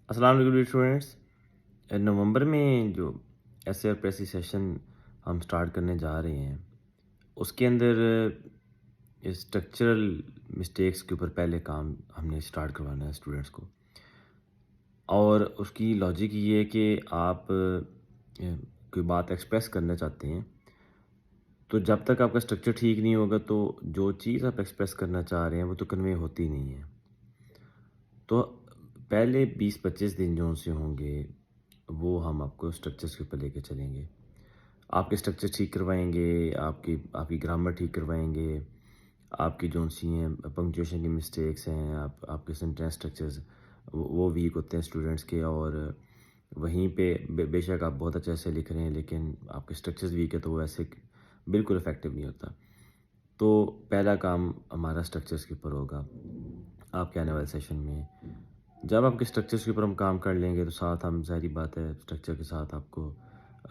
السلام علیکم اسٹوڈینٹس. نومبر میں جو ایسے اور پریسی سیشن ہم سٹارٹ کرنے جا رہے ہیں اس کے اندر اسٹرکچرل مسٹیکس کے اوپر پہلے کام ہم نے سٹارٹ کروانا ہے اسٹوڈنٹس کو. اور اس کی لاجک یہ ہے کہ آپ کوئی بات ایکسپریس کرنا چاہتے ہیں تو جب تک آپ کا اسٹرکچر ٹھیک نہیں ہوگا تو جو چیز آپ ایکسپریس کرنا چاہ رہے ہیں وہ تو کنوے ہوتی نہیں ہے. تو پہلے 20-25 دن جو سے ہوں گے وہ ہم آپ کو اسٹرکچرس کے اوپر لے کے چلیں گے. آپ کے اسٹرکچر ٹھیک کروائیں گے, آپ کی گرامر ٹھیک کروائیں گے, آپ کی جو سی ہیں پنکچویشن کی مسٹیکس ہیں, آپ کے سینٹینس اسٹرکچرز وہ ویک ہوتے ہیں اسٹوڈنٹس کے, اور وہیں پہ بے شک آپ بہت اچھے سے لکھ رہے ہیں لیکن آپ کے اسٹرکچرز ویک ہے تو وہ ایسے بالکل افیکٹو نہیں ہوتا. تو پہلا کام ہمارا اسٹرکچرز کے اوپر ہوگا آپ کے آنے والے سیشن میں. جب آپ کے اسٹرکچرز کے اوپر ہم کام کر لیں گے تو ساتھ ہم ظاہری بات ہے اسٹرکچر کے ساتھ آپ کو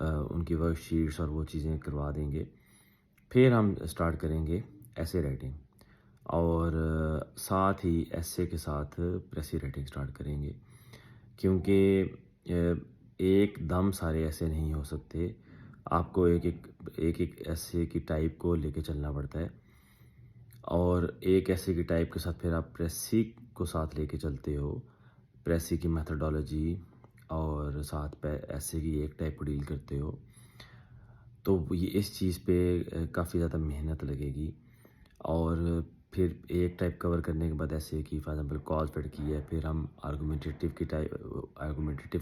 ان کی ورک شیٹس اور وہ چیزیں کروا دیں گے. پھر ہم اسٹارٹ کریں گے ایسے رائٹنگ, اور ساتھ ہی ایسے کے ساتھ پریسی رائٹنگ اسٹارٹ کریں گے, کیونکہ ایک دم سارے ایسے نہیں ہو سکتے. آپ کو ایک ایسے کی ٹائپ کو لے کے چلنا پڑتا ہے, اور ایک ایسے کی ٹائپ کے ساتھ پھر آپ پریسی کو ساتھ لے کے چلتے ہو, پریسی کی میتھڈالوجی, اور ساتھ پہ ایسے کی ایک ٹائپ کو ڈیل کرتے ہو. تو یہ اس چیز پہ کافی زیادہ محنت لگے گی. اور پھر ایک ٹائپ کور کرنے کے بعد ایسے کی فار ایگزامپل کاز فٹ کی ہے, پھر ہم آرگومنٹیٹیو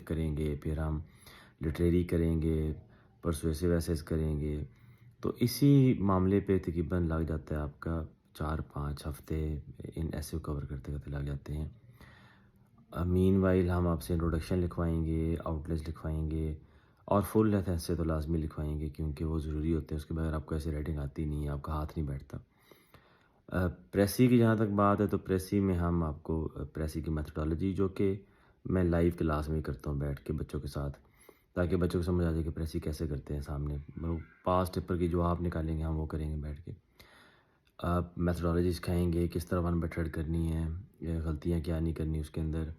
کریں گے, پھر ہم لٹریری کریں گے, پرسویسو ایسیز کریں گے. تو اسی معاملے پہ تقریباً لگ جاتا ہے آپ کا 4-5 ہفتے ان ایسے کور کرتے کرتے لگ جاتے ہیں. مین وائل ہم آپ سے انٹروڈکشن لکھوائیں گے, آؤٹ لیٹس لکھوائیں گے, اور فل لیتھ ایسے تو لازمی لکھوائیں گے کیونکہ وہ ضروری ہوتے ہیں. اس کے بغیر آپ کو ایسے رائٹنگ آتی نہیں ہے, آپ کا ہاتھ نہیں بیٹھتا. پریسی کی جہاں تک بات ہے تو پریسی میں ہم آپ کو پریسی کی میتھڈالوجی, جو کہ میں لائیو کلاس میں کرتا ہوں بیٹھ کے بچوں کے ساتھ, تاکہ بچوں کو سمجھ آ جائے کہ پریسی کیسے کرتے ہیں. سامنے پاس ٹپر کی جو آپ نکالیں گے ہم وہ کریں گے بیٹھ کے. میتھڈالوجی سکھائیں گے کس طرح 1/3 کرنی ہے, غلطیاں کیا نہیں کرنی اس کے اندر.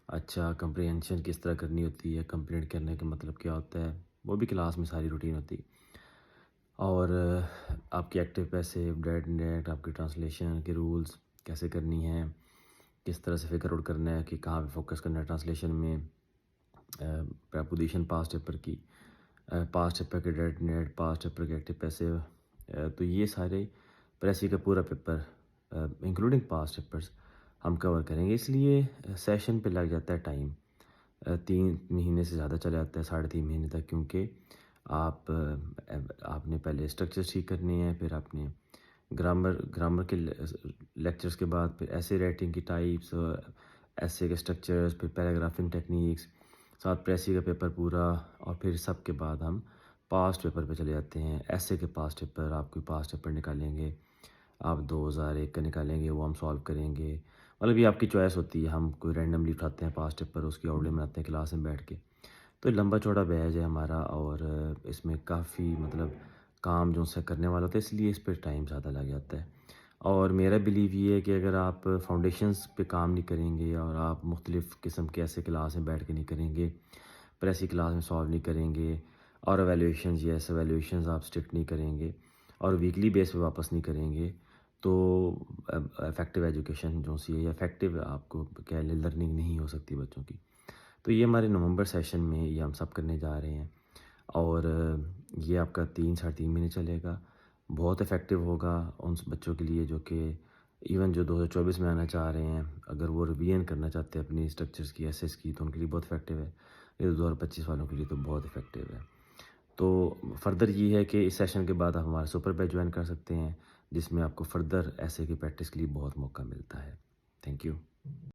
اچھا, کمپریہنشن کس طرح کرنی ہوتی ہے, کمپریہنڈ کرنے کا مطلب کیا ہوتا ہے, وہ بھی کلاس میں ساری روٹین ہوتی. اور آپ کی ایکٹیو پیسیو, ڈیٹ نیٹ, آپ کی ٹرانسلیشن کے رولز کیسے کرنی ہے, کس طرح سے فگر آؤٹ کرنا ہے کہ کہاں پہ فوکس کرنا ہے ٹرانسلیشن میں, پریپوزیشن پاس ٹپر کی, پاس ٹپر کے ڈیٹ نیٹ, پاس ٹپر کے ایکٹیو پیسیو. تو یہ سارے پریسی کا پورا پیپر انکلوڈنگ پاس ٹپرز ہم کور کریں گے. اس لیے سیشن پہ لگ جاتا ہے ٹائم, 3 مہینے سے زیادہ چلا جاتا ہے, 3.5 مہینے تک, کیونکہ آپ نے پہلے اسٹرکچرز ٹھیک کرنے ہیں, پھر آپ نے گرامر کے لیکچرز کے بعد پھر ایسے رائٹنگ کی ٹائپس, ایسے کے اسٹرکچرز, پھر پیراگرافنگ ٹیکنیکس, ساتھ پریسی کا پیپر پورا, اور پھر سب کے بعد ہم پاسٹ پیپر پہ چلے جاتے ہیں. ایسے کے پاسٹ پیپر, آپ کوئی پاسٹ پیپر نکالیں گے, آپ 2001 کا نکالیں گے, وہ ہم سالو کریں گے. مطلب یہ آپ کی چوائس ہوتی ہے, ہم کوئی رینڈملی اٹھاتے ہیں پاسٹ پیپر, اس کی آؤٹ لائن بناتے ہیں کلاس میں بیٹھ کے. تو لمبا چوڑا بیچ ہے ہمارا, اور اس میں کافی مطلب کام جو سے کرنے والا ہوتا ہے, اس لیے اس پہ ٹائم زیادہ لگ جاتا ہے. اور میرا بلیو یہ ہے کہ اگر آپ فاؤنڈیشنز پہ کام نہیں کریں گے, اور آپ مختلف قسم کے ایسے کلاس میں بیٹھ کے نہیں کریں گے, پریسی کلاس میں سالو نہیں کریں گے, اور ایویلیویشنز آپ اسٹرکٹ نہیں کریں گے, اور ویکلی بیس پہ واپس نہیں کریں گے, تو افیکٹو ایجوکیشن جو سی ہے, افیکٹو آپ کو کیا لرننگ نہیں ہو سکتی بچوں کی. تو یہ ہمارے نومبر سیشن میں یہ ہم سب کرنے جا رہے ہیں, اور یہ آپ کا 3-3.5 مہینے چلے گا. بہت افیکٹو ہوگا ان بچوں کے لیے جو کہ ایون جو 2024 میں آنا چاہ رہے ہیں, اگر وہ ریویژن کرنا چاہتے ہیں اپنی اسٹرکچرز کی, ایسیز کی, تو ان کے لیے بہت افیکٹو ہے. یہ 2025 والوں کے لیے تو بہت افیکٹو ہے. تو فردر یہ ہے کہ اس سیشن کے بعد آپ ہمارے سپر بیچ جوائن کر سکتے ہیں, جس میں آپ کو فردر ایسے کی پریکٹس کے لیے بہت موقع ملتا ہے. Thank you.